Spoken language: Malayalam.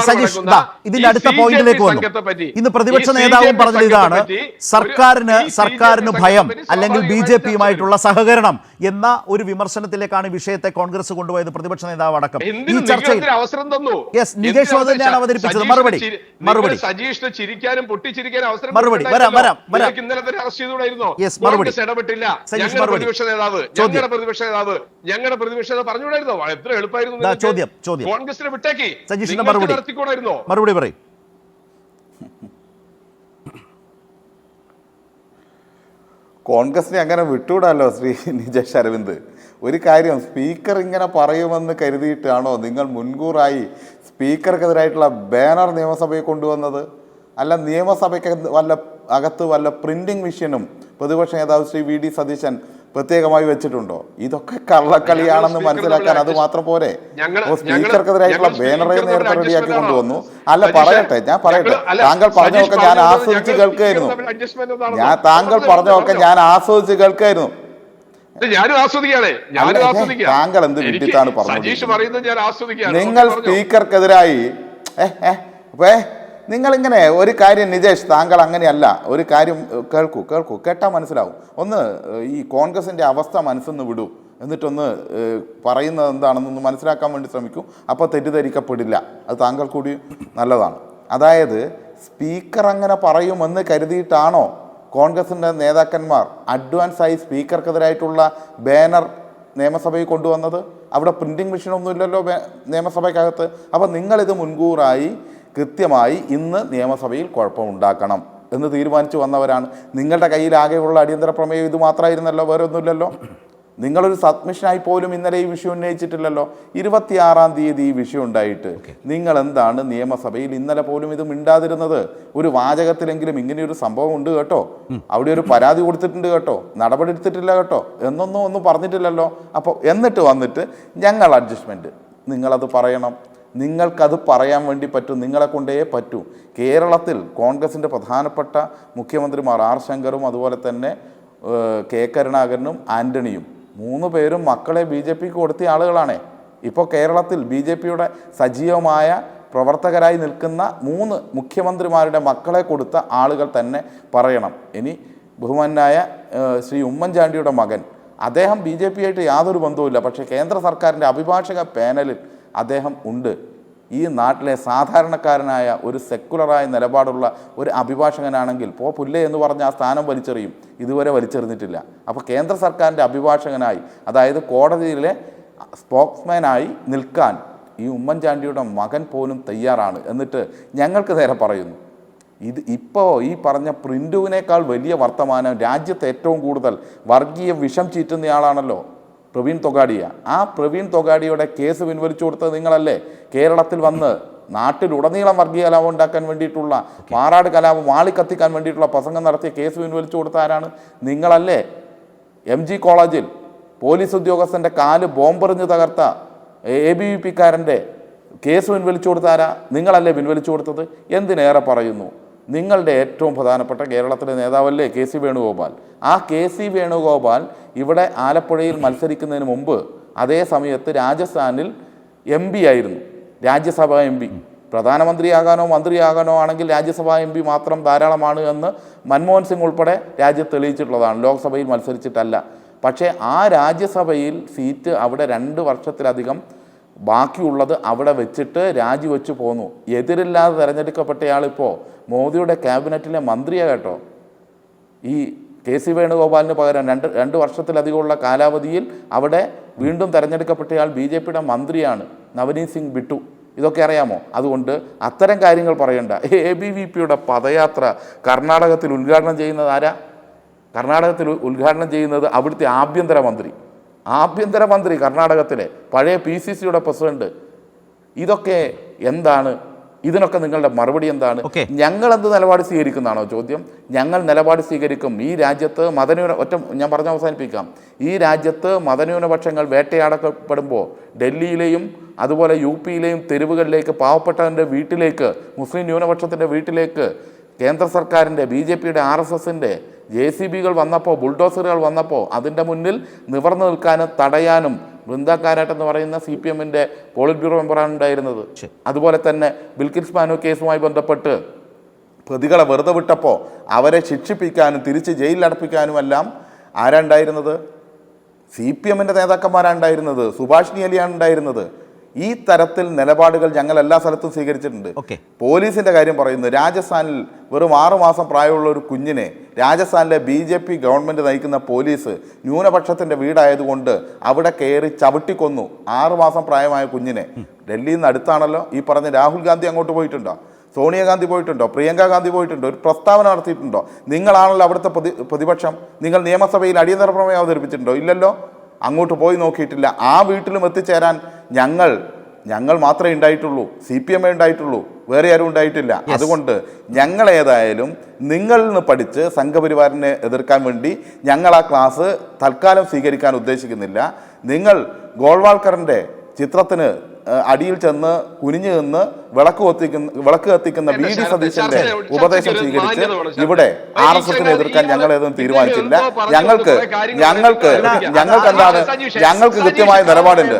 സജീഷ് ഇതിന്റെ അടുത്ത പോയിന്റിലേക്ക് വന്നു. ഇന്ന് പ്രതിപക്ഷ നേതാവും പറഞ്ഞത് ഇതാണ്, സർക്കാരിന് ഭയം അല്ലെങ്കിൽ BJP-യുമായിട്ടുള്ള സഹകരണം എന്ന ഒരു വിമർശനത്തിലേക്കാണ് വിഷയത്തെ കോൺഗ്രസ് കൊണ്ടുപോയത്, പ്രതിപക്ഷ നേതാവ് അടക്കം. ഈ ചർച്ചയിൽ അവസരം തന്നു. നികേഷ് തന്നെയാണ് അവതരിപ്പിച്ചത്. മറുപടി സജീഷിന് ചിരിക്കാനും പൊട്ടിച്ചിരിക്കാനും അവസരം മറുപടി ഇന്നലെ തന്നെ അറസ്റ്റ് ചെയ്തുകൂടായിരുന്നോ? ഇടപെട്ടില്ല. ഞങ്ങളുടെ പ്രതിപക്ഷ നേതാവ് പറഞ്ഞുകൂടായിരുന്നോ? എത്ര എളുപ്പമായിരുന്നു. ചോദ്യം കോൺഗ്രസിനെ വിട്ടേക്ക് സജീഷിന്റെ മറുപടി പറയും. കോൺഗ്രസിനെ അങ്ങനെ വിട്ടുകൂടാല്ലോ ശ്രീ നിജേഷ് അരവിന്ദ്. ഒരു കാര്യം, സ്പീക്കർ ഇങ്ങനെ പറയുമെന്ന് കരുതിയിട്ടാണോ നിങ്ങൾ മുൻകൂറായി സ്പീക്കർക്കെതിരായിട്ടുള്ള ബാനർ നിയമസഭയിൽ കൊണ്ടുവന്നത്? അല്ല, നിയമസഭയ്ക്ക് അകത്ത് വല്ല പ്രിന്റിംഗ് മെഷീനും പ്രതിപക്ഷ നേതാവ് ശ്രീ VD സതീശൻ പ്രത്യേകമായി വെച്ചിട്ടുണ്ടോ? ഇതൊക്കെ കള്ളക്കളിയാണെന്ന് മനസ്സിലാക്കാൻ അത് മാത്രം പോരെ? സ്പീക്കർക്കെതിരായിട്ടുള്ള ബാനറെ നേരത്തെ റെഡിയാക്കി കൊണ്ടുവന്നു. അല്ല, ഞാൻ പറയട്ടെ, താങ്കൾ പറഞ്ഞൊക്കെ ഞാൻ ആസ്വദിച്ച് കേൾക്കുകയായിരുന്നു. താങ്കൾ എന്ത് വിഡിത്താണ് പറഞ്ഞത്? നിങ്ങൾ സ്പീക്കർക്കെതിരായി നിങ്ങളിങ്ങനെ ഒരു കാര്യം, നിജേഷ് താങ്കൾ അങ്ങനെയല്ല, ഒരു കാര്യം കേട്ടാൽ മനസ്സിലാവും. ഒന്ന് ഈ കോൺഗ്രസിൻ്റെ അവസ്ഥ മനസ്സൊന്ന് വിടൂ, എന്നിട്ടൊന്ന് പറയുന്നത് എന്താണെന്നൊന്ന് മനസ്സിലാക്കാൻ വേണ്ടി ശ്രമിക്കൂ. അപ്പോൾ തെറ്റിദ്ധരിക്കപ്പെടില്ല. അത് താങ്കൾ കൂടി നല്ലതാണ്. അതായത് സ്പീക്കർ അങ്ങനെ പറയുമെന്ന് കരുതിയിട്ടാണോ കോൺഗ്രസിൻ്റെ നേതാക്കന്മാർ അഡ്വാൻസായി സ്പീക്കർക്കെതിരായിട്ടുള്ള ബാനർ നിയമസഭയിൽ കൊണ്ടുവന്നത്? അവിടെ പ്രിൻറ്റിംഗ് മെഷീനൊന്നും ഇല്ലല്ലോ നിയമസഭയ്ക്കകത്ത്. അപ്പോൾ നിങ്ങളിത് മുൻകൂറായി കൃത്യമായി ഇന്ന് നിയമസഭയിൽ കുഴപ്പമുണ്ടാക്കണം എന്ന് തീരുമാനിച്ചു വന്നവരാണ്. നിങ്ങളുടെ കയ്യിലാകെയുള്ള അടിയന്തര പ്രമേയം ഇത് മാത്രമായിരുന്നല്ലോ, വേറെ ഒന്നുമില്ലല്ലോ. നിങ്ങളൊരു സബ്മിഷനായി പോലും ഇന്നലെ ഈ വിഷയം ഉന്നയിച്ചിട്ടില്ലല്ലോ. 26-ാം തീയതി ഈ വിഷയം ഉണ്ടായിട്ട് നിങ്ങൾ എന്താണ് നിയമസഭയിൽ ഇന്നലെ പോലും ഇത് മിണ്ടാതിരുന്നത്? ഒരു വാചകത്തിലെങ്കിലും ഇങ്ങനെയൊരു സംഭവം ഉണ്ട് കേട്ടോ, അവിടെ ഒരു പരാതി കൊടുത്തിട്ടുണ്ട് കേട്ടോ, നടപടി എടുത്തിട്ടില്ല കേട്ടോ ഒന്നും പറഞ്ഞിട്ടില്ലല്ലോ. അപ്പോൾ എന്നിട്ട് വന്നിട്ട് ഞങ്ങൾ അഡ്ജസ്റ്റ്മെൻറ്റ്, നിങ്ങളത് പറയണം. നിങ്ങൾക്കത് പറയാൻ വേണ്ടി പറ്റും, നിങ്ങളെ കൊണ്ടേ പറ്റൂ. കേരളത്തിൽ കോൺഗ്രസിൻ്റെ പ്രധാനപ്പെട്ട മുഖ്യമന്ത്രിമാർ R. ശങ്കറും അതുപോലെ തന്നെ K. കരുണാകരനും ആൻ്റണിയും 3 പേരും മക്കളെ BJPക്ക് കൊടുത്തിയ ആളുകളാണ്. ഇപ്പോൾ കേരളത്തിൽ BJPയുടെ സജീവമായ പ്രവർത്തകരായി നിൽക്കുന്ന 3 മുഖ്യമന്ത്രിമാരുടെ മക്കളെ കൊടുത്ത ആളുകൾ തന്നെ പറയണം. ഇനി ബഹുമാനായ ശ്രീ ഉമ്മൻചാണ്ടിയുടെ മകൻ, അദ്ദേഹം BJPയായിട്ട് യാതൊരു ബന്ധവുമില്ല, പക്ഷേ കേന്ദ്ര സർക്കാരിൻ്റെ അഭിഭാഷക പാനലിൽ അദ്ദേഹം ഉണ്ട്. ഈ നാട്ടിലെ സാധാരണക്കാരനായ ഒരു സെക്കുലറായ നിലപാടുള്ള ഒരു അഭിഭാഷകനാണെങ്കിൽ പുല്ലേ എന്ന് പറഞ്ഞ ആ സ്ഥാനം വലിച്ചെറിയും. ഇതുവരെ വലിച്ചെറിഞ്ഞിട്ടില്ല. അപ്പോൾ കേന്ദ്ര സർക്കാരിൻ്റെ അഭിഭാഷകനായി, അതായത് കോടതിയിലെ സ്പോക്സ്മാനായി നിൽക്കാൻ ഈ ഉമ്മൻചാണ്ടിയുടെ മകൻ പോലും തയ്യാറാണ്. എന്നിട്ട് ഞങ്ങൾക്ക് നേരെ പറയുന്നു, ഇപ്പോൾ ഈ പറഞ്ഞ പ്രിൻറ്റുവിനേക്കാൾ വലിയ വർത്തമാനം രാജ്യത്ത് ഏറ്റവും കൂടുതൽ വർഗീയ വിഷം ചീറ്റുന്നയാളാണല്ലോ പ്രവീൺ തൊഗാഡിയ. ആ പ്രവീൺ തൊഗാഡിയുടെ കേസ് പിൻവലിച്ചു കൊടുത്തത് നിങ്ങളല്ലേ? കേരളത്തിൽ വന്ന് നാട്ടിലുടനീളം വർഗീയ കലാപം ഉണ്ടാക്കാൻ വേണ്ടിയിട്ടുള്ള, മാറാട് കലാപം വാളിക്കത്തിക്കാൻ വേണ്ടിയിട്ടുള്ള പ്രസംഗം നടത്തിയ കേസ് പിൻവലിച്ചു കൊടുത്ത ആരാണ്? നിങ്ങളല്ലേ? MG കോളേജിൽ പോലീസ് ഉദ്യോഗസ്ഥൻ്റെ കാല് ബോംബെറിഞ്ഞ് തകർത്ത ABVP-കാരൻ്റെ കേസ് പിൻവലിച്ചു കൊടുത്ത ആരാ? നിങ്ങളല്ലേ പിൻവലിച്ചു കൊടുത്തത്? എന്തിനേറെ പറയുന്നു, നിങ്ങളുടെ ഏറ്റവും പ്രധാനപ്പെട്ട കേരളത്തിലെ നേതാവല്ലേ KC വേണുഗോപാൽ. ആ KC വേണുഗോപാൽ ഇവിടെ ആലപ്പുഴയിൽ മത്സരിക്കുന്നതിന് മുമ്പ് അതേ സമയത്ത് രാജസ്ഥാനിൽ MP ആയിരുന്നു, രാജ്യസഭാ MP. പ്രധാനമന്ത്രിയാകാനോ മന്ത്രിയാകാനോ ആണെങ്കിൽ രാജ്യസഭാ MP മാത്രം ധാരാളമാണ് എന്ന് മൻമോഹൻ സിംഗ് ഉൾപ്പെടെ രാജ്യത്ത് തെളിയിച്ചിട്ടുള്ളതാണ്, ലോക്സഭയിൽ മത്സരിച്ചിട്ടല്ല. പക്ഷേ ആ രാജ്യസഭയിൽ സീറ്റ് അവിടെ 2 വർഷത്തിലധികം ബാക്കിയുള്ളത് അവിടെ വെച്ചിട്ട് രാജിവെച്ച് പോന്നു. എതിരില്ലാതെ തിരഞ്ഞെടുക്കപ്പെട്ടയാളിപ്പോൾ മോദിയുടെ ക്യാബിനറ്റിലെ മന്ത്രിയാണ് കേട്ടോ. ഈ KC വേണുഗോപാലിന് പകരം 2 വർഷത്തിലധികമുള്ള കാലാവധിയിൽ അവിടെ വീണ്ടും തിരഞ്ഞെടുക്കപ്പെട്ടയാൾ BJPയുടെ മന്ത്രിയാണ്, നവനീത് സിംഗ് ബിട്ടു. ഇതൊക്കെ അറിയാമോ? അതുകൊണ്ട് അത്തരം കാര്യങ്ങൾ പറയണ്ട. ABVPയുടെ പദയാത്ര കർണാടകത്തിൽ ഉദ്ഘാടനം ചെയ്യുന്നത് ആരാ? കർണാടകത്തിൽ ഉദ്ഘാടനം ചെയ്യുന്നത് അവിടുത്തെ ആഭ്യന്തരമന്ത്രി കർണാടകത്തിലെ പഴയ PCCയുടെ പ്രസിഡന്റ്. ഇതൊക്കെ എന്താണ്? ഇതിനൊക്കെ നിങ്ങളുടെ മറുപടി എന്താണ്? ഞങ്ങൾ എന്ത് നിലപാട് സ്വീകരിക്കുന്നതാണോ ചോദ്യം? ഞങ്ങൾ നിലപാട് സ്വീകരിക്കും. ഈ രാജ്യത്ത് ഞാൻ പറഞ്ഞ് അവസാനിപ്പിക്കാം. ഈ രാജ്യത്ത് മതന്യൂനപക്ഷങ്ങൾ വേട്ടയാടപ്പെടുമ്പോൾ ഡൽഹിയിലെയും അതുപോലെ UPയിലെയും തെരുവുകളിലേക്ക്, പാവപ്പെട്ടവൻ്റെ വീട്ടിലേക്ക്, മുസ്ലിം ന്യൂനപക്ഷത്തിൻ്റെ വീട്ടിലേക്ക് കേന്ദ്ര സർക്കാരിൻ്റെ BJPയുടെ RSSൻ്റെ JCBകൾ വന്നപ്പോൾ, ബുൾഡോസറുകൾ വന്നപ്പോൾ അതിൻ്റെ മുന്നിൽ നിവർന്നു നിൽക്കാനും തടയാനും വൃന്ദാക്കാരാട്ട് എന്ന് പറയുന്ന CPM-ന്റെ പോളിറ്റ് ബ്യൂറോ മെമ്പറാണ് ഉണ്ടായിരുന്നത്. അതുപോലെ തന്നെ ബിൽക്കിസ് ബാനു കേസുമായി ബന്ധപ്പെട്ട് പ്രതികളെ വെറുതെ വിട്ടപ്പോൾ അവരെ ശിക്ഷിപ്പിക്കാനും തിരിച്ച് ജയിലിലടപ്പിക്കാനുമെല്ലാം ആരാണ്ടായിരുന്നത്? CPM-ന്റെ നേതാക്കന്മാരാണ് ഉണ്ടായിരുന്നത്. സുഭാഷിണി അലിയാണ് ഉണ്ടായിരുന്നത്. ഈ തരത്തിൽ നിലപാടുകൾ ഞങ്ങൾ എല്ലാ സ്ഥലത്തും സ്വീകരിച്ചിട്ടുണ്ട്. പോലീസിന്റെ കാര്യം പറയുന്നു. രാജസ്ഥാനിൽ വെറും 6 മാസം പ്രായമുള്ള ഒരു കുഞ്ഞിനെ രാജസ്ഥാനിലെ BJP ഗവൺമെന്റ് നയിക്കുന്ന പോലീസ് ന്യൂനപക്ഷത്തിന്റെ വീടായതുകൊണ്ട് അവിടെ കയറി ചവിട്ടിക്കൊന്നു. 6 മാസം പ്രായമായ കുഞ്ഞിനെ. ഡൽഹിയിൽ നിന്ന് അടുത്താണല്ലോ. ഈ പറഞ്ഞ രാഹുൽ ഗാന്ധി അങ്ങോട്ട് പോയിട്ടുണ്ടോ? സോണിയാഗാന്ധി പോയിട്ടുണ്ടോ? പ്രിയങ്ക ഗാന്ധി പോയിട്ടുണ്ടോ? ഒരു പ്രസ്താവന നടത്തിയിട്ടുണ്ടോ? നിങ്ങളാണല്ലോ അവിടുത്തെ പ്രതിപക്ഷം. നിങ്ങൾ നിയമസഭയിൽ അടിയന്തര പ്രമേയം അവതരിപ്പിച്ചിട്ടുണ്ടോ? ഇല്ലല്ലോ. അങ്ങോട്ട് പോയി നോക്കിയിട്ടില്ല. ആ വീട്ടിലും എത്തിച്ചേരാൻ ഞങ്ങൾ മാത്രമേ ഉണ്ടായിട്ടുള്ളൂ. CPM ഉണ്ടായിട്ടുള്ളൂ. വേറെ ആരും ഉണ്ടായിട്ടില്ല. അതുകൊണ്ട് ഞങ്ങൾ ഏതായാലും നിങ്ങളിൽ നിന്ന് പഠിച്ച് സംഘപരിവാറിനെ എതിർക്കാൻ വേണ്ടി ഞങ്ങൾ ആ ക്ലാസ് തൽക്കാലം സ്വീകരിക്കാൻ ഉദ്ദേശിക്കുന്നില്ല. നിങ്ങൾ ഗോൾവാൾക്കറിൻ്റെ ചിത്രത്തിന് അടിയിൽ ചെന്ന് കുനിഞ്ഞു നിന്ന് വിളക്ക് കത്തിക്കുന്ന VD സതീശന്റെ ഉപദേശം സ്വീകരിച്ച് ഇവിടെ RSSനെ എതിർക്കാൻ ഞങ്ങൾ ഏതൊന്നും തീരുമാനിച്ചില്ല. ഞങ്ങൾക്ക് എന്താണ് ഞങ്ങൾക്ക് കൃത്യമായ നിലപാടുണ്ട്.